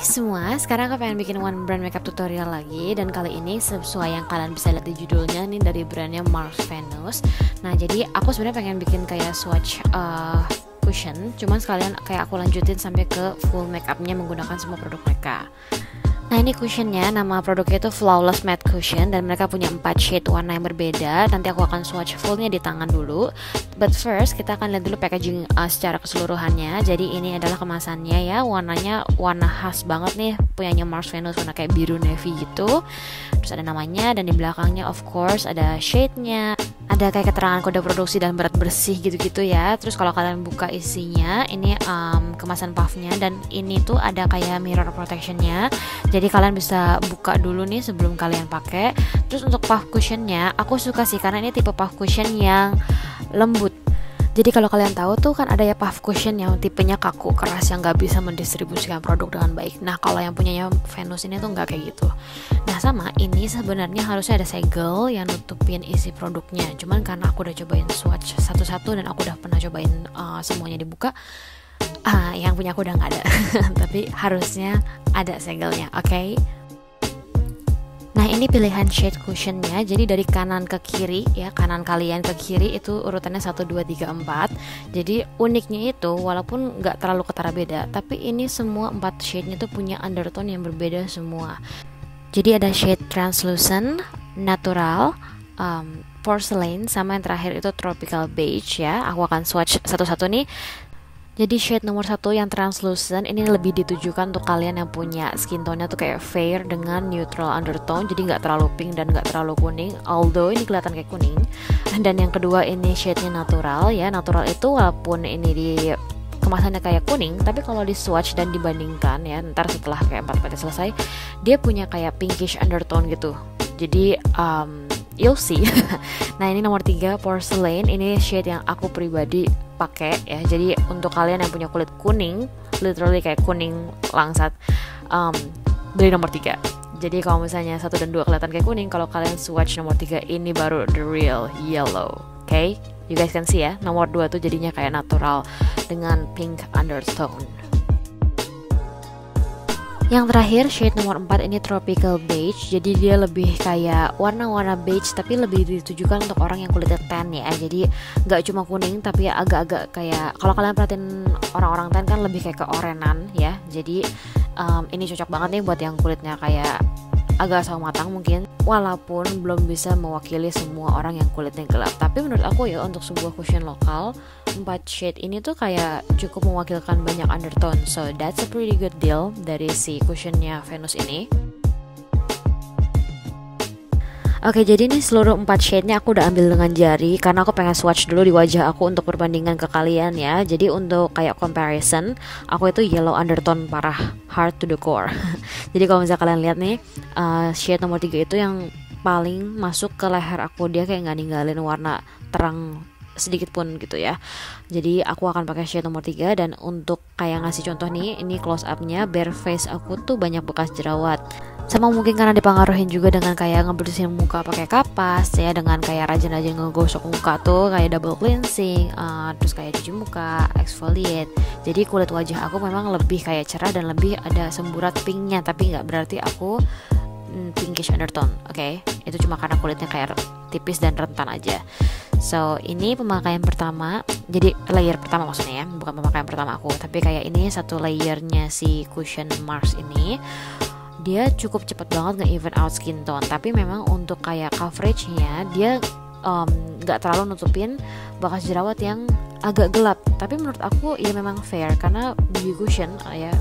Hai semua, sekarang aku pengen bikin one brand makeup tutorial lagi. Dan kali ini sesuai yang kalian bisa lihat di judulnya, nih dari brandnya Mars Venus. Nah jadi aku sebenarnya pengen bikin kayak swatch cushion, cuman sekalian kayak aku lanjutin sampai ke full makeupnya menggunakan semua produk mereka. Nah ini cushionnya, nama produknya itu Flawless Matte Cushion, dan mereka punya 4 shade warna yang berbeda. Nanti aku akan swatch fullnya di tangan dulu. But first kita akan lihat dulu packaging secara keseluruhannya. Jadi ini adalah kemasannya ya, warnanya warna khas banget nih, punyanya Mars Venus, warna kayak biru navy gitu. Terus ada namanya, dan di belakangnya of course ada shade-nya. Ada kayak keterangan kode produksi dan berat bersih gitu-gitu ya. Terus kalau kalian buka isinya, ini kemasan puffnya, dan ini tuh ada kayak mirror protectionnya. Jadi kalian bisa buka dulu nih sebelum kalian pakai. Terus untuk puff cushionnya, aku suka sih karena ini tipe puff cushion yang lembut. Jadi kalau kalian tahu tuh kan ada ya puff cushion yang tipenya kaku keras yang nggak bisa mendistribusikan produk dengan baik. Nah kalau yang punyanya Venus ini tuh nggak kayak gitu. Nah sama ini sebenarnya harusnya ada segel yang nutupin isi produknya. Cuman karena aku udah cobain swatch satu-satu dan aku udah pernah cobain semuanya dibuka, yang punya aku udah nggak ada. Tapi harusnya ada segelnya, oke? Nah ini pilihan shade cushionnya. Jadi dari kanan ke kiri ya, kanan kalian ke kiri itu urutannya 1, 2, 3, 4. Jadi uniknya itu walaupun nggak terlalu ketara beda, tapi ini semua 4 shade-nya tuh punya undertone yang berbeda semua. Jadi ada shade translucent, natural, porcelain, sama yang terakhir itu tropical beige ya. Aku akan swatch satu-satu nih. Jadi shade nomor 1 yang translucent ini lebih ditujukan untuk kalian yang punya skin tone-nya tuh kayak fair dengan neutral undertone, jadi nggak terlalu pink dan nggak terlalu kuning, although ini kelihatan kayak kuning. Dan yang kedua ini shade-nya natural ya. Natural itu walaupun ini di kemasannya kayak kuning, tapi kalau di swatch dan dibandingkan ya, ntar setelah kayak 4 paket selesai, dia punya kayak pinkish undertone gitu. Jadi you'll see. Nah ini nomor 3 porcelain, ini shade yang aku pribadi pakai ya. Jadi untuk kalian yang punya kulit kuning, literally kayak kuning langsat, beli nomor 3. Jadi kalau misalnya 1 dan 2 kelihatan kayak kuning, kalau kalian swatch nomor 3 ini baru the real yellow. Okay, you guys can see ya, nomor 2 tuh jadinya kayak natural dengan pink undertone. Yang terakhir shade nomor 4 ini tropical beige. Jadi dia lebih kayak warna-warna beige tapi lebih ditujukan untuk orang yang kulitnya tan ya. Jadi nggak cuma kuning tapi ya agak-agak kayak, kalau kalian perhatiin orang-orang tan kan lebih kayak keorenan ya. Jadi ini cocok banget nih buat yang kulitnya kayak agak sawo matang mungkin, walaupun belum bisa mewakili semua orang yang kulitnya gelap. Tapi menurut aku ya, untuk sebuah cushion lokal 4 shade ini tuh kayak cukup mewakilkan banyak undertone. So that's a pretty good deal dari si cushionnya Venus ini. Oke, jadi ini seluruh 4 shade-nya aku udah ambil dengan jari karena aku pengen swatch dulu di wajah aku untuk perbandingan ke kalian ya. Jadi untuk kayak comparison, aku itu yellow undertone parah, hard to the core. Jadi kalau misalnya kalian lihat nih, shade nomor 3 itu yang paling masuk ke leher aku, dia kayak nggak ninggalin warna terang sedikit pun gitu ya. Jadi aku akan pakai shade nomor 3. Dan untuk kayak ngasih contoh nih, ini close up-nya bare face aku tuh banyak bekas jerawat. Sama mungkin karena dipengaruhin juga dengan kayak ngebersihin muka pakai kapas ya, dengan kayak rajin-rajin ngegosok muka tuh kayak double cleansing, terus kayak cuci muka, exfoliate. Jadi kulit wajah aku memang lebih kayak cerah dan lebih ada semburat pinknya, tapi nggak berarti aku pinkish undertone, oke? Itu cuma karena kulitnya kayak tipis dan rentan aja. So ini pemakaian pertama, jadi layer pertama maksudnya ya, bukan pemakaian pertama aku, tapi kayak ini satu layernya si cushion Mars ini. Dia cukup cepat banget nge-even out skin tone, tapi memang untuk kayak coveragenya dia nggak terlalu nutupin bekas jerawat yang agak gelap. Tapi menurut aku ya memang fair karena BB cushion ya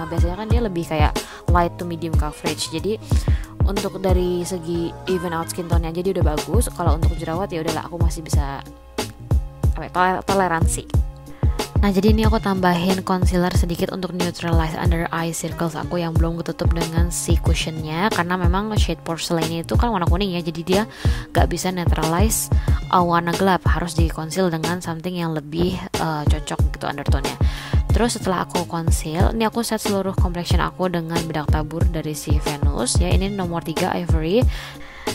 biasanya kan dia lebih kayak light to medium coverage. Jadi untuk dari segi even out skin tone-nya jadi udah bagus. Kalau untuk jerawat ya udahlah, aku masih bisa toleransi. Nah jadi ini aku tambahin concealer sedikit untuk neutralize under eye circles aku yang belum ketutup dengan si cushionnya, karena memang shade porcelain itu kan warna kuning ya, jadi dia gak bisa neutralize warna gelap, harus di conceal dengan something yang lebih cocok gitu undertone-nya. Terus setelah aku conceal, ini aku set seluruh complexion aku dengan bedak tabur dari si Venus ya. Ini nomor 3 ivory.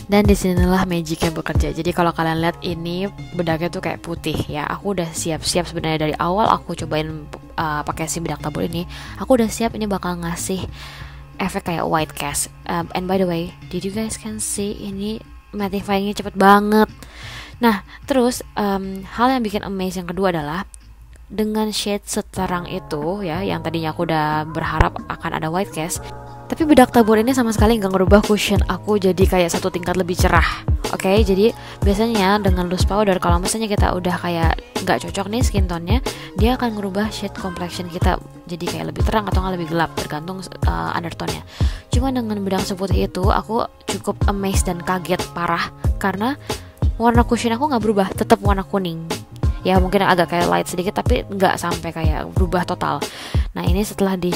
Dan disinilah magicnya bekerja. Jadi kalau kalian lihat ini bedaknya tuh kayak putih ya. Aku udah siap-siap sebenarnya dari awal. Aku cobain pakai si bedak tabur ini, aku udah siap ini bakal ngasih efek kayak white cast. And by the way, did you guys can see ini mattifyingnya cepet banget. Nah terus hal yang bikin amazing yang kedua adalah dengan shade seterang itu ya, yang tadinya aku udah berharap akan ada white cast, tapi bedak tabur ini sama sekali nggak ngerubah cushion aku jadi kayak satu tingkat lebih cerah. Oke, jadi biasanya dengan loose powder kalau misalnya kita udah kayak nggak cocok nih skin tone-nya, dia akan ngerubah shade complexion kita jadi kayak lebih terang atau nggak lebih gelap tergantung undertone-nya. Cuma dengan bedak seputih itu aku cukup amazed dan kaget parah karena warna cushion aku nggak berubah, tetap warna kuning. Ya mungkin agak kayak light sedikit tapi nggak sampai kayak berubah total. Nah ini setelah di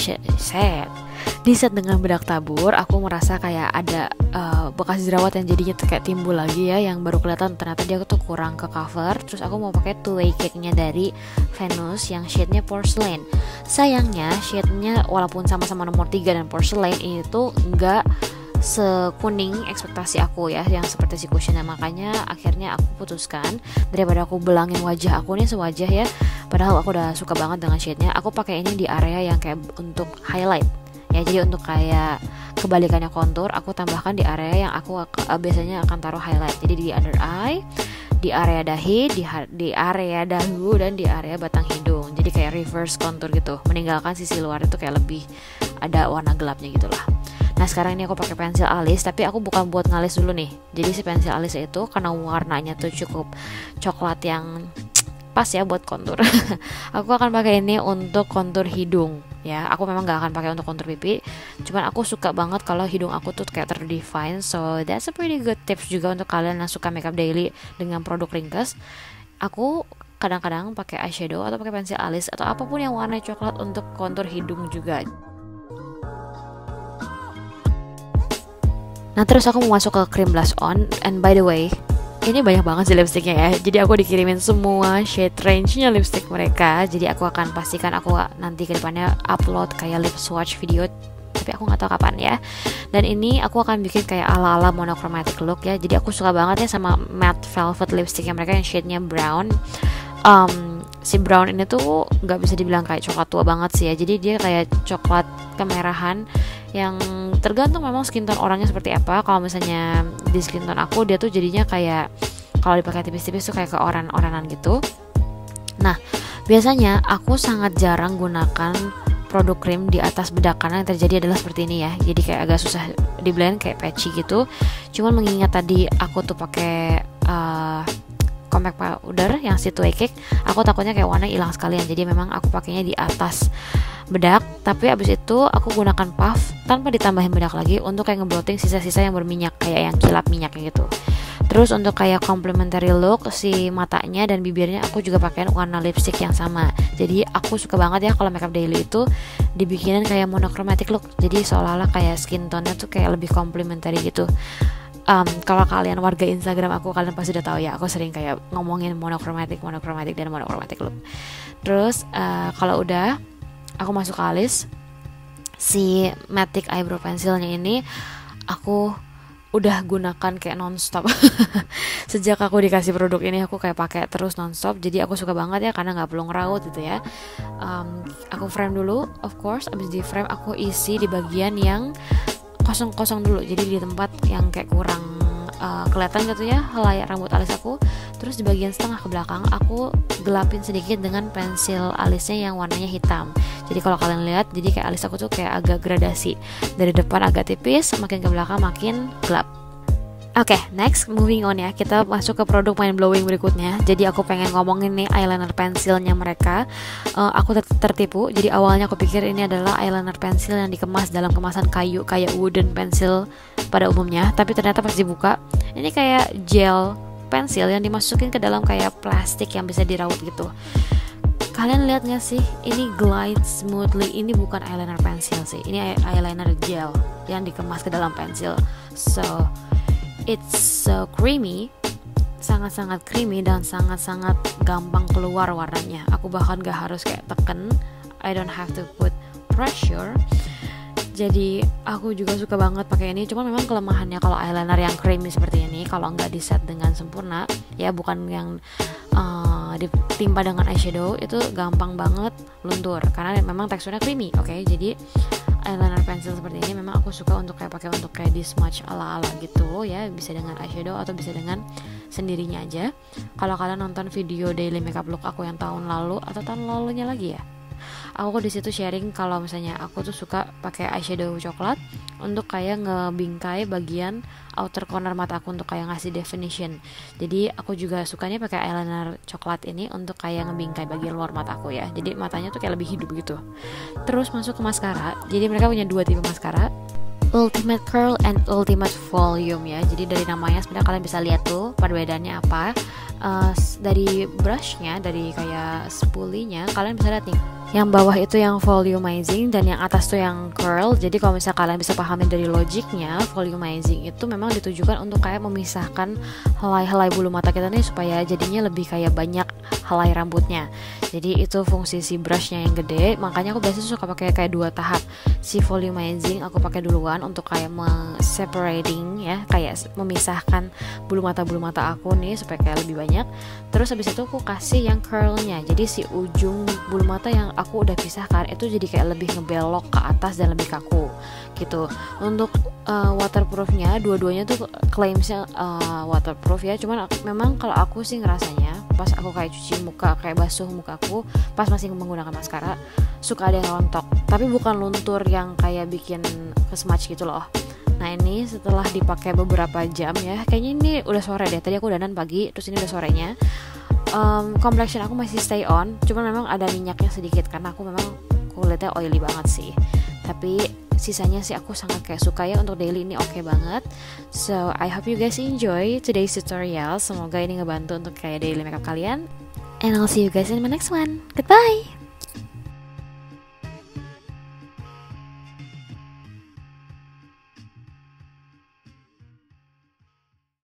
set dengan bedak tabur, aku merasa kayak ada bekas jerawat yang jadinya kayak timbul lagi ya, yang baru kelihatan ternyata dia tuh kurang ke cover. Terus aku mau pakai two way cake-nya dari Venus yang shade-nya porcelain. Sayangnya shade-nya walaupun sama-sama nomor 3 dan porcelain ini tuh nggak sekuning ekspektasi aku ya, yang seperti si cushionnya. Makanya akhirnya aku putuskan daripada aku belangin wajah aku nih sewajah ya, padahal aku udah suka banget dengan shade-nya, aku pakai ini di area yang kayak untuk highlight ya. Jadi untuk kayak kebalikannya kontur, aku tambahkan di area yang aku biasanya akan taruh highlight. Jadi di under eye, di area dahi, di area dagu, dan di area batang hidung. Jadi kayak reverse contour gitu, meninggalkan sisi luar itu kayak lebih ada warna gelapnya gitulah. Nah sekarang ini aku pakai pensil alis, tapi aku bukan buat ngalis dulu nih. Jadi si pensil alis itu karena warnanya tuh cukup coklat yang pas ya buat kontur. Aku akan pakai ini untuk kontur hidung ya. Aku memang gak akan pakai untuk kontur pipi, cuman aku suka banget kalau hidung aku tuh kayak terdefine. So that's a pretty good tips juga untuk kalian yang suka makeup daily dengan produk ringkes. Aku kadang-kadang pakai eyeshadow atau pakai pensil alis atau apapun yang warna coklat untuk kontur hidung juga. Nah terus aku mau masuk ke cream blush on. And by the way, ini banyak banget sih lipstiknya ya. Jadi aku dikirimin semua shade range-nya lipstick mereka. Jadi aku akan pastikan aku nanti ke depannya upload kayak lip swatch video, tapi aku nggak tahu kapan ya. Dan ini aku akan bikin kayak ala-ala monochromatic look ya. Jadi aku suka banget ya sama matte velvet lipsticknya mereka yang shade-nya brown. Si brown ini tuh nggak bisa dibilang kayak coklat tua banget sih ya. Jadi dia kayak coklat kemerahan yang tergantung memang skin tone orangnya seperti apa. Kalau misalnya di skin tone aku, dia tuh jadinya kayak kalau dipakai tipis-tipis tuh kayak ke oran-oranan gitu. Nah biasanya aku sangat jarang gunakan produk krim di atas bedak karena yang terjadi adalah seperti ini ya. Jadi kayak agak susah di blend, kayak patchy gitu. Cuman mengingat tadi aku tuh pakai compact powder yang si two way cake, aku takutnya kayak warna hilang sekalian. Jadi memang aku pakainya di atas bedak, tapi abis itu aku gunakan puff tanpa ditambahin bedak lagi untuk kayak ngebloating sisa-sisa yang berminyak, kayak yang kilap minyaknya gitu. Terus untuk kayak complementary look, si matanya dan bibirnya aku juga pakaiin warna lipstick yang sama. Jadi aku suka banget ya kalau makeup daily itu dibikinin kayak monochromatic look. Jadi seolah-olah kayak skin tone-nya tuh kayak lebih complementary gitu. Kalau kalian warga Instagram aku, kalian pasti udah tahu ya, aku sering kayak ngomongin monochromatic dan monochromatic look. Terus kalau udah aku masuk ke alis, si matte eyebrow pencilnya ini aku udah gunakan kayak nonstop. Sejak aku dikasih produk ini aku kayak pakai terus nonstop. Jadi aku suka banget ya karena nggak perlu ngeraut gitu ya. Aku frame dulu, of course. Abis di frame aku isi di bagian yang kosong-kosong dulu. Jadi di tempat yang kayak kurang kelihatan gitu ya helai rambut alis aku. Terus di bagian setengah ke belakang aku gelapin sedikit dengan pensil alisnya yang warnanya hitam. Jadi kalau kalian lihat, jadi kayak alis aku tuh kayak agak gradasi, dari depan agak tipis, makin ke belakang makin gelap. Oke, next moving on ya, kita masuk ke produk mind blowing berikutnya. Jadi aku pengen ngomongin nih eyeliner pensilnya mereka. Aku tertipu. Jadi awalnya aku pikir ini adalah eyeliner pensil yang dikemas dalam kemasan kayu kayak wooden pencil pada umumnya, tapi ternyata pas dibuka ini kayak gel pensil yang dimasukin ke dalam kayak plastik yang bisa diraut gitu. Kalian lihat gak sih? Ini glide smoothly. Ini bukan eyeliner pensil sih, ini eyeliner gel yang dikemas ke dalam pensil. So it's so creamy, sangat-sangat creamy dan sangat-sangat gampang keluar warnanya. Aku bahkan gak harus kayak teken, I don't have to put pressure. Jadi aku juga suka banget pakai ini. Cuma memang kelemahannya kalau eyeliner yang creamy seperti ini, kalau nggak di set dengan sempurna, ya bukan yang ditimpa dengan eyeshadow itu gampang banget luntur karena memang teksturnya creamy. Oke, jadi eyeliner pencil seperti ini memang aku suka untuk kayak pakai untuk kayak di smudge ala-ala gitu ya, bisa dengan eyeshadow atau bisa dengan sendirinya aja. Kalau kalian nonton video daily makeup look aku yang tahun lalu atau tahun lalunya lagi ya, aku di situ sharing kalau misalnya aku tuh suka pakai eyeshadow coklat untuk kayak ngebingkai bagian outer corner mata aku untuk kayak ngasih definition. Jadi aku juga sukanya pakai eyeliner coklat ini untuk kayak ngebingkai bagian luar mata aku ya. Jadi matanya tuh kayak lebih hidup gitu. Terus masuk ke maskara. Jadi mereka punya dua tipe maskara, Ultimate Curl and Ultimate Volume ya. Jadi dari namanya sebenarnya kalian bisa lihat tuh perbedaannya apa. Dari brushnya, dari kayak spulinya kalian bisa lihat nih, yang bawah itu yang volumizing dan yang atas tuh yang curl. Jadi kalau misalnya kalian bisa pahamin dari logiknya, volumizing itu memang ditujukan untuk kayak memisahkan helai-helai bulu mata kita nih supaya jadinya lebih kayak banyak helai rambutnya. Jadi itu fungsi si brushnya yang gede. Makanya aku biasanya suka pakai kayak dua tahap. Si volumizing aku pakai duluan untuk kayak separating ya, kayak memisahkan bulu mata aku nih supaya kayak lebih banyak. Terus habis itu aku kasih yang curlnya. Jadi si ujung bulu mata yang aku udah pisahkan itu jadi kayak lebih ngebelok ke atas dan lebih kaku gitu. Untuk waterproofnya, dua-duanya tuh claimsnya waterproof ya. Cuman memang kalau aku sih ngerasanya pas aku kayak cuci muka, kayak basuh muka aku pas masih menggunakan maskara, suka ada yang rontok. Tapi bukan luntur yang kayak bikin kesmudge gitu loh. Nah ini setelah dipakai beberapa jam ya, kayaknya ini udah sore deh. Tadi aku dandan pagi, terus ini udah sorenya. Complexion aku masih stay on, cuman memang ada minyaknya sedikit karena aku memang kulitnya oily banget sih. Tapi sisanya sih aku sangat kayak suka ya, untuk daily ini oke banget. So I hope you guys enjoy today's tutorial. Semoga ini ngebantu untuk kayak daily makeup kalian. And I'll see you guys in my next one. Goodbye.